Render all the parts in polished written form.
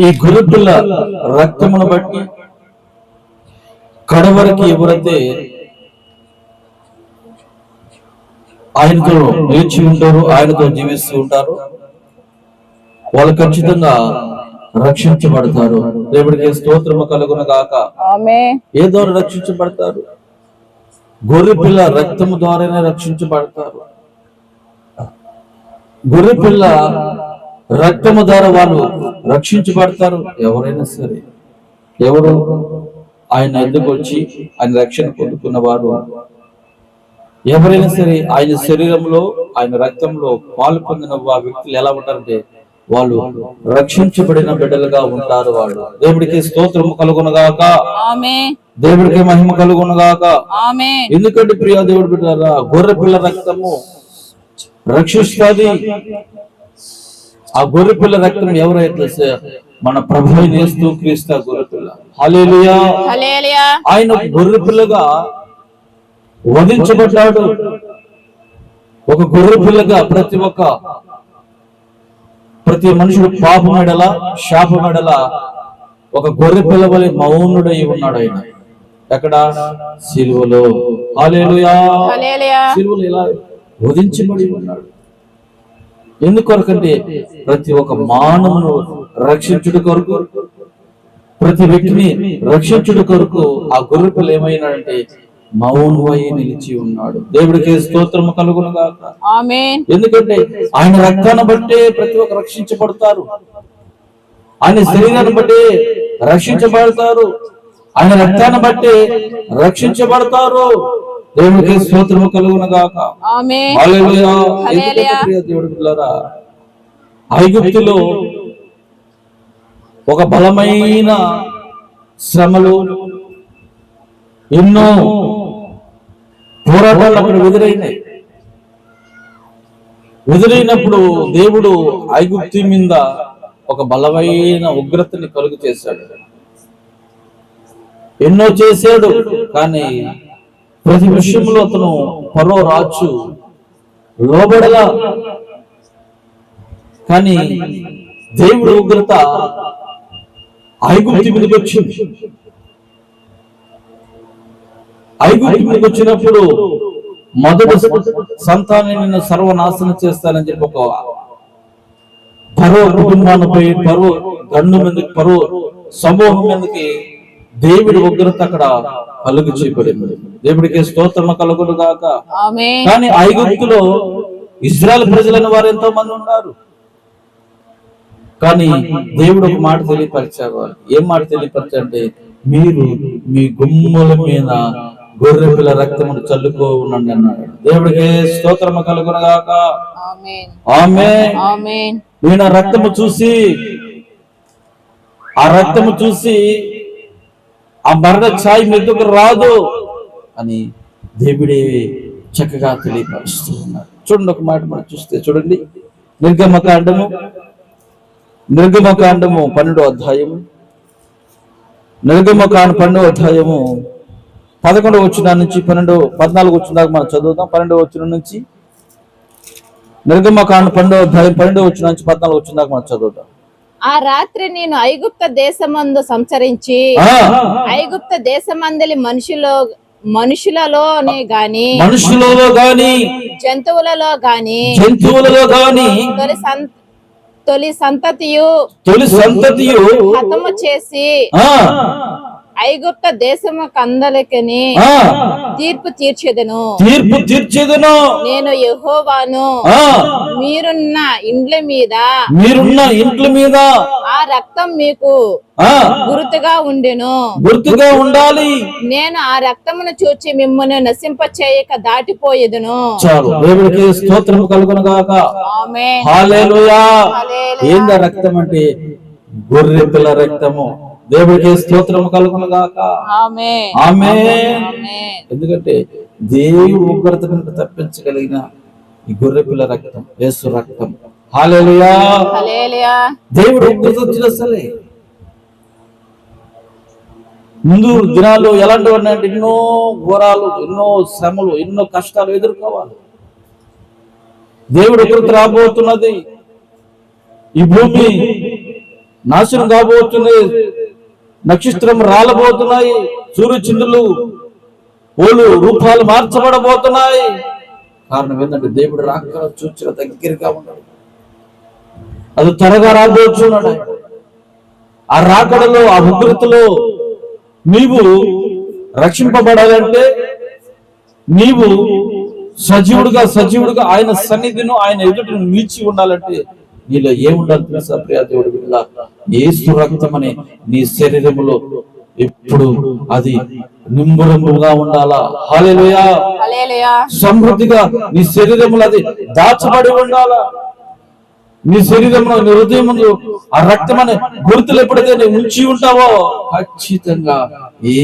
ఈ గొర్రెపిల్ల రక్తమును బట్టి కడవరికి ఎవరైతే ఆయనతో నిలిచి ఉంటారు, ఆయనతో జీవిస్తూ ఉంటారు, వాళ్ళు ఖచ్చితంగా రక్షించబడతారు. దేవుడికి స్తోత్రము కలుగును గాక. ఏ ద్వారా రక్షించబడతారు? గొర్రెపిల్ల రక్తము ద్వారానే రక్షించబడతారు. గొర్రెపిల్ల రక్తము ద్వారా వాళ్ళు రక్షించబడతారు. ఎవరైనా సరే, ఎవరు ఆయన ఎందుకు వచ్చి ఆయన రక్షణ పొందుకున్న వారు ఎవరైనా సరే, ఆయన శరీరంలో ఆయన రక్తంలో పాలు పొందిన వ్యక్తులు ఎలా ఉంటారంటే వాళ్ళు రక్షించబడిన బిడ్డలుగా ఉంటారు. వాళ్ళు దేవుడికి స్తోత్రము కలుగునుగాక, దేవుడికి మహిమ కలుగునుగాక. ఎందుకంటే ప్రియా దేవుడి బిడ్డలారా, గొర్రె పిల్ల రక్తము రక్షిస్తుంది. ఆ గొర్రె పిల్ల రక్తం ఎవరైతే మన ప్రభువు యేసు క్రీస్తు గొర్రె పిల్ల. హల్లెలూయా. ఆయన గొర్రె పిల్లగా వధించబడ్డాడు. ఒక గొర్రె పిల్లగా ప్రతి మనుషుడు పాపమెడల శాపమెడల ఒక గొర్రె పిల్ల వలె మౌనుడై ఉన్నాడు. ఆయన ఎక్కడ? సిలువలో. హల్లెలూయా. సిలువలో ఇలా వధించబడి ఉన్నాడు. ఎందుకొరకంటే ప్రతి ఒక్క మానవును రక్షించుడు కొరకు, ప్రతి వ్యక్తిని రక్షించుడు కొరకు ఆ గొర్రె పిల్ల ఏమైనాడంటే మౌనమై నిలిచి ఉన్నాడు. దేవుడికి స్తోత్రము కలుగును గాక. ఎందుకంటే ఆయన రక్తాన్ని బట్టే ప్రతి ఒక్క రక్షించబడతారు. ఆయన శరీరాన్ని బట్టే రక్షించబడతారు. ఆయన రక్తాన్ని బట్టే రక్షించబడతారు. దేవుడికి స్తోత్రము కలుగును గాక. హల్లెలూయా. దేవుడి పిల్లరా, ఐగుప్తులో ఒక బలమైన శ్రమలు, ఎన్నో పోరాటాలు అక్కడ ఎదురైనప్పుడు దేవుడు ఐగుప్తు మీద ఒక బలమైన ఉగ్రతని కలుగు చేశాడు. ఎన్నో చేశాడు, కానీ ప్రతి విషయంలో అతను ఫరో రాజు లోబడలా. కానీ దేవుడు ఉగ్రత ఐగుప్తు మీదకి వచ్చింది. ఐగుప్తు మీదకి వచ్చినప్పుడు మొదటి సంతానాన్ని నేను సర్వనాశనం చేస్తానని చెప్పి ఒక ఫరో కుటుంబానిపై, ఫరో గండు మీదకి, ఫరో సమూహం మీదకి దేవుడి ఉగ్రత అక్కడ కలుగు చేయబడింది. దేవుడికి స్తోత్రము కలుగును గాక. కానీ ఐగుప్తులో ఇజ్రాయెల్ ప్రజలైన వారు ఎంతో మంది ఉన్నారు. కానీ దేవుడు ఒక మాట తెలియపరిచారు. ఏం మాట తెలియపరిచారంటే, మీరు మీ గుమ్మల మీద గొర్రె పిల్ల రక్తమును చల్లుకో ఉండండి అన్నాడు. దేవుడికి స్తోత్రము కలుగును గాక. ఆమేన్. నేను ఆ రక్తము చూసి ఆ మరణ ఛాయ మెద్దుకు రాదు అని దేవుడే చక్కగా తెలియపరుస్తూ ఉన్నాడు. చూడండి, ఒక మాట మనం చూస్తే చూడండి, నిర్గమకాండము 12వ అధ్యాయము, నిర్గమకాండ 12వ అధ్యాయము 11వ వచనం నుంచి 14వ వచనం దాకా మనం చదువుతాం. 12వ వచనం నుంచి నిర్గమకాండ 12వ అధ్యాయం 12వ వచనం నుంచి 14వ వచనం దాకా మనం చదువుతాం. ఆ రాత్రి నేను ఐగుప్త దేశమందు సంచరించి ఐగుప్త దేశమందలి మనుషులలో గాని జంతువులలో గాని తొలి సంతతియు హతము చేసి ఐగుప్త దేశము కందలకని తీర్పు తీర్చెదను. నేను యెహోవాను. మీరున్న ఇండ్ల మీద ఆ రక్తం మీకు గుర్తుగా ఉండాలి. నేను ఆ రక్తమును చూచి మిమ్మల్ని నశింప చేయక దాటిపోయేదను. చాలు. దేవుడికి స్తోత్రం కలుగును గాక. ఆమేన్. హల్లెలూయా. ఏందా రక్తం అంటే? గొర్రె పిల్ల రక్తము. దేవుడికి స్తోత్రం కలుగును గాక. ఆమేన్. ఎందుకంటే దేవుడు ఉగ్రత నుండి తప్పించగలిగిన ఈ గొర్రె పిల్ల రక్తం, యేసు రక్తం. హల్లెలూయా. దేవుడు ఉగ్రత వచ్చిన సరే ముందు దినాల్లో ఎలాంటివి ఉన్నాయంటే ఎన్నో ఘోరాలు, ఎన్నో శ్రమలు, ఎన్నో కష్టాలు ఎదుర్కోవాలి. దేవుడు ఉగ్రత రాబోతున్నది. ఈ భూమి నాశనం కాబోతున్నాయి, నక్షత్రం రాలబోతున్నాయి, సూర్యచంద్రులు ఓలు రూపాలు మార్చబడబోతున్నాయి. కారణం ఏంటంటే దేవుడు రాకడ చూచిన దగ్గరగా ఉన్నాడు. అది త్వరగా రాబోతున్నాడు. ఆ రాకడలో, ఆ ఉగ్రతలో నీవు రక్షింపబడాలంటే, నీవు సజీవుడుగా ఆయన సన్నిధిను, ఆయన ఎదుట నిలిచి ఉండాలంటే నీలో ఏముండాలి తెలుసా ప్రియా దేవుడి బిడ్డ? యేసు రక్తం అనే నీ శరీరములో ఎప్పుడు అది నింబురంబుగా ఉండాలా. హల్లెలూయా. హల్లెలూయా. సమృద్ధిగా నీ శరీరములో అది దాచబడి ఉండాలా. నీ శరీరంలో, నీ హృదయంలో ఆ రక్తం అనే గుర్తులు ఎప్పుడైతే నువ్వు ఉంచి ఉంటావో ఖచ్చితంగా ఏ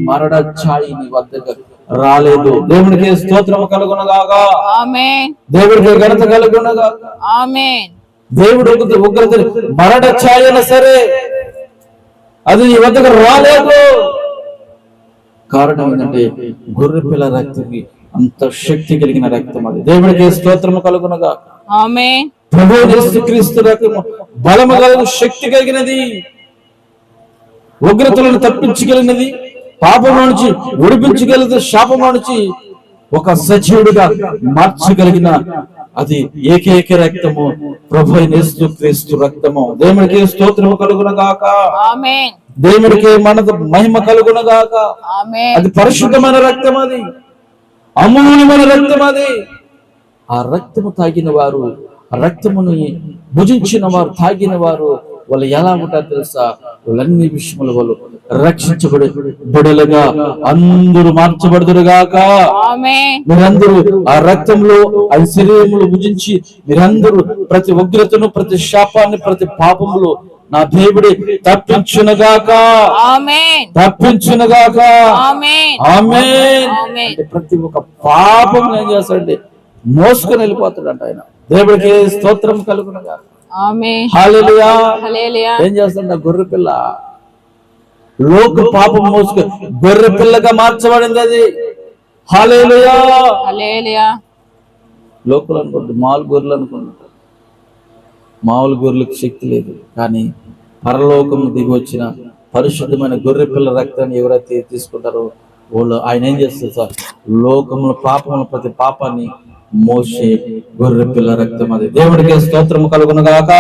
మరణ ఛాయి నీ వద్దకు రాలేదు. దేవునికి స్తోత్రం కలుగునగాక. ఆమేన్. దేవుడికి ఘనత కలుగునగాక. ఆమేన్. దేవుడు ఉగ్రత మరణ ఛాయ అయినా సరే అది నీ వద్దకు రాలేదు. కారణం ఏంటంటే గొర్రె పిల్ల రక్తం అంత శక్తి కలిగిన రక్తం అది. దేవుడికి స్తోత్రము కలుగునగాక. ఆమేన్. ప్రభువు యేసుక్రీస్తు రక్తము బలము కలిగిన శక్తి కలిగినది, ఉగ్రతలను తప్పించగలిగినది, పాపం నుంచి విడిపించగలిగిన, శాపం నుంచి ఒక సజీవుడిగా మార్చగలిగిన అది ఏకైక రక్తము ప్రభువు యేసుక్రీస్తు రక్తము. దేవుడికి స్తోత్రము కలుగునగాక. ఆమేన్. దేవుడికి మన మహిమ కలుగునగాక. ఆమేన్. అది పరిశుద్ధమైన రక్తం, అది అమూల్యమైన రక్తం. అది ఆ రక్తము తాగిన వారు, ఆ రక్తమును భుజించిన వారు, తాగిన వారు వాళ్ళు ఎలా ఉంటారు తెలుసా? వాళ్ళన్ని విషయముల వాళ్ళు రక్షించబడి బిడలుగా అందరూ మార్చబడుదురుగాక. ఆమేన్. మీరందరూ ఆ రక్తంలో, ఆ శరీరములు భుజించి మీరందరూ ప్రతి ఉగ్రతను, ప్రతి శాపాన్ని, ప్రతి పాపములు నా దేవుడి తప్పించునుగాక. ఆమేన్. తప్పించునుగాక. ఆమేన్. ఆమేన్. ఆమేన్. అంటే ప్రతి ఒక్క పాపం ఏం చేస్తాడంటే మోసుకొని వెళ్ళిపోతాడంట ఆయన. దేవుడికి స్తోత్రం కలుగునగాక. ఆమేన్. హల్లెలూయా. హల్లెలూయా. ఏం చేస్తాడ? గొర్రె పిల్ల లోక పాపం మోసుకొని గొర్రె పిల్లగా మార్చబడింది అది. హల్లెలూయా. హల్లెలూయా. లోకలు అనుకుంటారు, మామూలు గొర్రెలు అనుకుంటారు. మామూలు గొర్రెలకు శక్తి లేదు, కానీ పరలోకము దిగి వచ్చిన పరిశుద్ధమైన గొర్రె పిల్ల రక్తాన్ని ఎవరైతే తీసుకుంటారో వాళ్ళు ఆయన ఏం చేస్తారు సార్? లోకముల పాపముల ప్రతి పాపాన్ని మోసే గొర్రె పిల్ల రక్తం అది. దేవుడికి స్తోత్రము కలుగునగాక.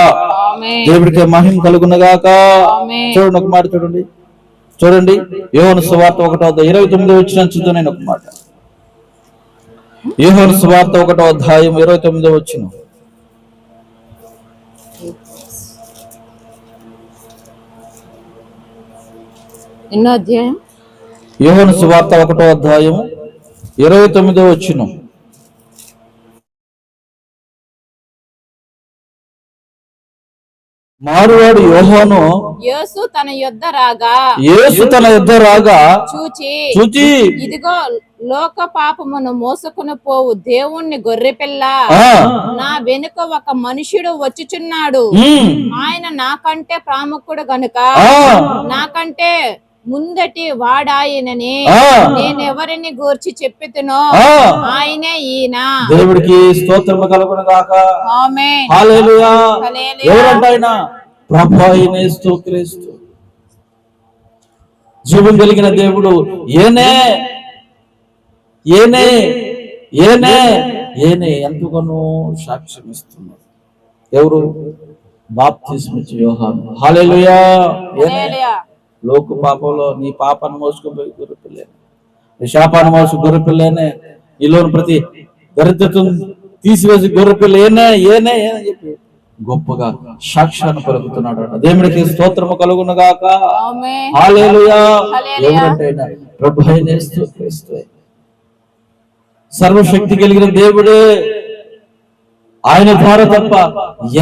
ఆమేన్. దేవుడికి మహిమ కలుగునగాక. ఆమేన్. చూడండి, ఒక మాట చూడండి యోహాను సువార్త 1:29 వచ్చిన చూద్దాం. నేను ఒక మాట, యోహాను సువార్త 1:29 వచ్చిన. ఎన్నో అధ్యాయం? యోహాను సువార్త 1:29 వచ్చిన. మారువాడు యోహాను యేసు తన యొద్ద రాగా చూచి ఇదిగో లోక పాపమును మోసుకుని పోవు దేవుణ్ణి గొర్రెపిల్ల, నా వెనుక ఒక మనుష్యుడు వచ్చుచున్నాడు, ఆయన నాకంటే ప్రాముఖ్యుడు గనుక నాకంటే ముందటి వాడాయనని నేనెవరిని గూర్చి చెప్పితునో ఆయనే ఈయన. దేవుడికి స్తోత్రము కలుగునుగాక. ఆమేన్. హల్లెలూయా. హల్లెలూయా. ఎవరంట ఆయన? ప్రభువైన యేసుక్రీస్తు. జీవం కలిగిన దేవుడు ఏనే ఎంతగానో సాక్ష్యం ఇస్తున్నారు. ఎవరు? బాప్తిస్మం ఇచ్చే యోహాను. హల్లెలూయా. హల్లెలూయా. లోక పాపంలో నీ పాపాన్ని మోసుకుపోయి గొర్రెపిల్లే, నీ శాపాన్ని మోసు గొర్రెపిల్లేనే, ఈలోని ప్రతి దరిద్రతను తీసివేసి గొర్రెపిల్ల ఏనే అని చెప్పి గొప్పగా సాక్ష్యాన్ని పలుకుతున్నాడు. దేవుడికి స్తోత్రము కలుగునుగాక. ఆమేన్. హల్లెలూయా. హల్లెలూయా. ఎవరంటే ప్రభువైన యేసుక్రీస్తు. సర్వశక్తి కలిగిన దేవుడే. ఆయన ద్వారా తప్ప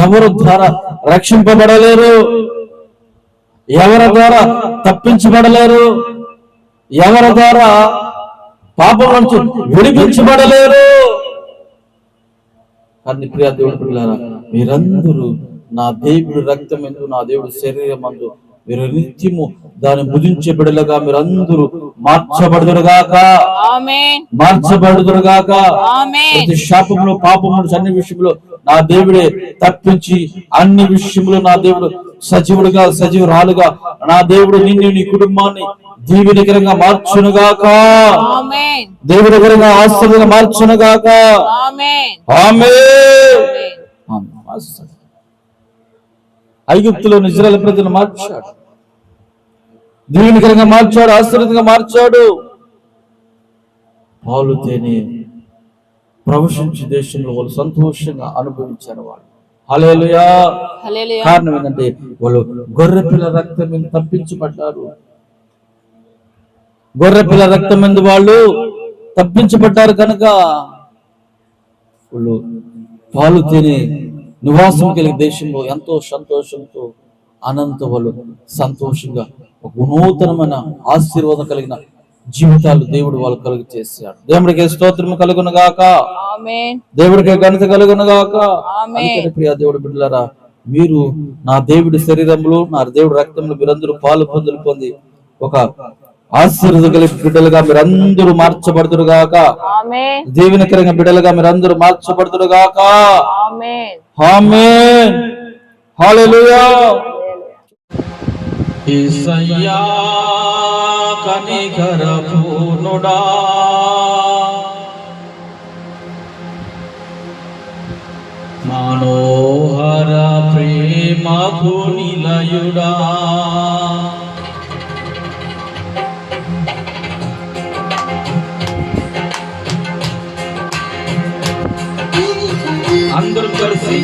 ఎవరు ద్వారా రక్షింపబడలేరు, ఎవరి ద్వారా తప్పించబడలేరు, ఎవరి ద్వారా పాపం నుంచి విడిపించబడలేరు. కానీ ప్రియ దేవుడి పిల్లలారా, మీరందరూ నా దేవుడి రక్తం ఎందు, నా దేవుడి శరీరం అందు మీరు నిత్యము దాన్ని భుజించే బిడ్డలుగా మీరందరూ మార్చబడుదురుగాక. ఆమేన్. మార్చబడుదురుగాక. ఆమేన్. ప్రతి శాపంలో, పాపంలో, అన్ని విషయంలో నా దేవుడే తప్పించి అన్ని విషయంలో నా దేవుడు సజీవుడుగా సజీవురాలుగా నా దేవుడు నిన్ను నీ కుటుంబాన్ని దీవెనకరంగా మార్చునుగాక. ఆమేన్. దేవుడికరంగా ఆశీర్వాదంగా మార్చునుగాక. ఆమేన్. ఆమేన్. ఐగుప్తులో ఇశ్రాయేలు ప్రజలను మార్చాడు, దీవెనకరంగా మార్చాడు, ఆశీర్వాదంగా మార్చాడు. పాలు తేనె ప్రవశించి దేశంలో వాళ్ళు సంతోషంగా అనుభవించారు. వాళ్ళు హల్లెలూయా. హల్లెలూయా. కారణం ఏంటంటే వాళ్ళు గొర్రె పిల్ల రక్తం మీద తప్పించబడ్డారు. గొర్రె పిల్ల రక్తం మీద వాళ్ళు తప్పించబడ్డారు కనుక వాళ్ళు పాలు తిని నివాసం కలిగే దేశంలో ఎంతో సంతోషంతో ఆనందంతో వాళ్ళు సంతోషంగా ఒక నూతనమైన ఆశీర్వాదం కలిగిన జీవితాలు దేవుడు వాళ్ళు కలుగు చేశాడు. దేవుడికి స్తోత్రం కలుగును గాక. ఆమేన్. దేవుడికి ఘనత కలుగును గాక. ఆమేన్. ప్రియ దేవుడి బిడ్డలారా, మీరు నా దేవుడి శరీరంలో నా దేవుడి రక్తంలో మీరందరూ పాలు పొంది ఒక ఆశీర్వాద కలిగి బిడ్డలుగా మీరందరూ మార్చబడుదురు గాక. ఆమేన్. దీవెనకరంగా బిడ్డలుగా మీరందరూ మార్చబడుదురు గాక. ఆమేన్. ఆమేన్. హల్లెలూయా. యేసయ్యా కనికర పూర్ణుడా, మనోహర ప్రేమకు నిలయుడా, అందరూ కలిసి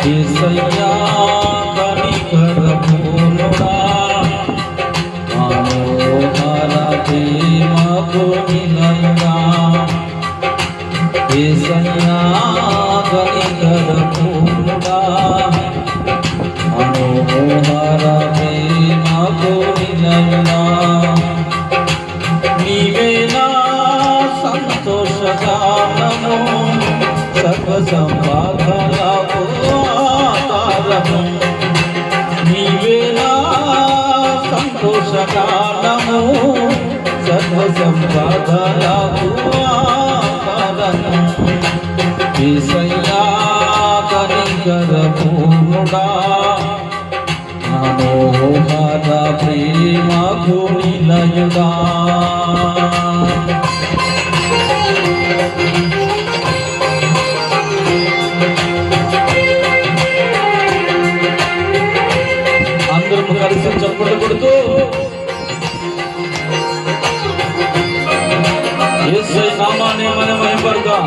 యేసయ్యా కనికర పూర్ణుడా, మనోహర ప్రేమకు నిలయుడా. యేసయ్యా కనికర పూర్ణుడా, మనోహర ప్రేమకు నిలయుడా. నీవే నా సంతోషగానము, సర్వ సంపాదనకు ఆధారము. నీవే నా సంతోషగానము, సర్వ సంపాదనకు ఆధారము. యేసయ్యా కనికర పూర్ణుడా, మనోహర ప్రేమకు నిలయుడా. అందరూ కలిసి చప్పట్లు కొడుతూ యేసయ్య నామాన్ని మనం మహిమపరుద్దాం.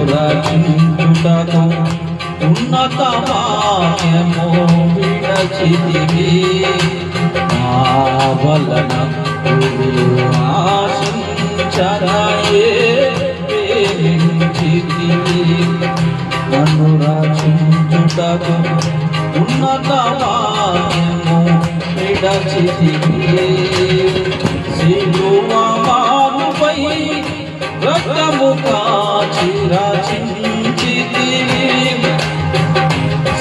రక్షించుటకు ఉన్నత భాగ్యము విడచితివి. నా వలన ఆశించరాయే ప్రేమించితివి. నన్ను రక్షించుటకు ఉన్నత భాగ్యము విడచితివి. సిలువ మానుపై రక్తము కాచి రచించితివి.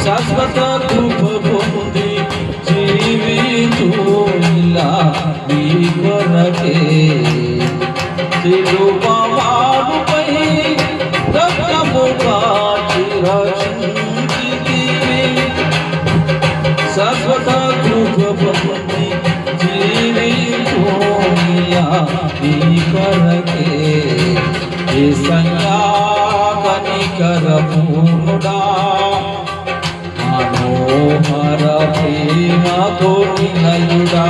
శాశ్వత కృప పొంది జీవితులా నీ కొరకే. సిలువ మానుపై రక్తము కాచి రచించితివి. శాశ్వత కృప పొంది జీవితులా నీ కొరకే. యేసయ్యా కనికర పూర్ణుడా, ప్రేమతో నిలయుడా